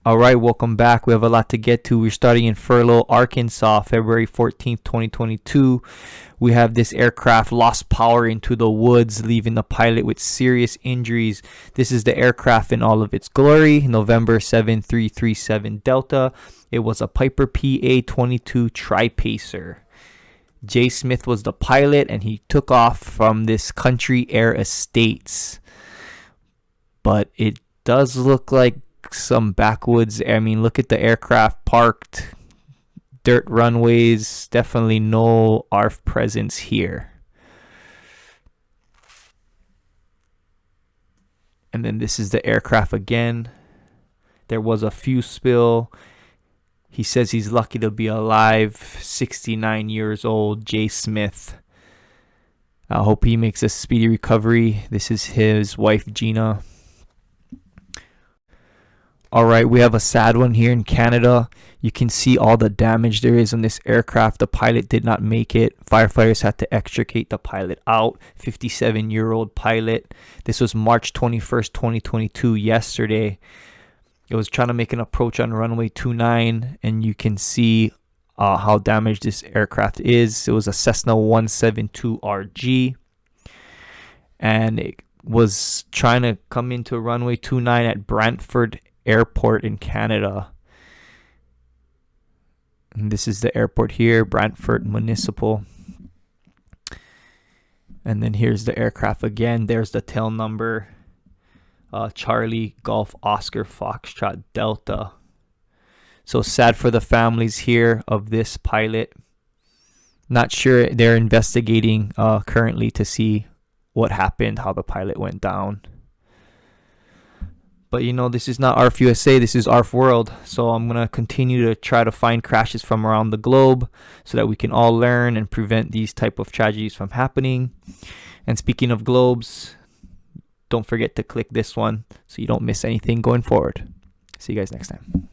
All right, welcome back. We have a lot to get to. We're starting in Furlough, Arkansas, February 14th, 2022. We have this aircraft lost power into the woods, leaving the pilot with serious injuries. This is the aircraft in all of its glory, November 7337 Delta. It was a Piper PA22 Tri-Pacer. Jay Smith was the pilot, and he took off from this Country Air Estates. But it does look like some backwoods. I mean, look at the aircraft parked, dirt runways, definitely no ARF presence here. And then this is the aircraft again. There was a fuel spill. He says he's lucky to be alive. 69 years old, Jay Smith. I hope he makes a speedy recovery. This is his wife, Gina. All right, we have a sad one here in Canada. You can see all the damage there is on this aircraft. The pilot did not make it. Firefighters had to extricate the pilot out. 57-year-old pilot. This was March 21st, 2022, yesterday. It was trying to make an approach on runway 29, and you can see how damaged this aircraft is. It was a Cessna 172RG, and it was trying to come into runway 29 at Brantford Airport in Canada. And this is the airport here, Brantford Municipal. And then here's the aircraft again. There's the tail number. Charlie Golf Oscar Foxtrot Delta. So sad for the families here of this pilot. Not sure. They're investigating currently to see what happened, how the pilot went down. But you know, this is not ARF USA, this is ARF World. So I'm going to continue to try to find crashes from around the globe so that we can all learn and prevent these type of tragedies from happening. And speaking of globes, don't forget to click this one so you don't miss anything going forward. See you guys next time.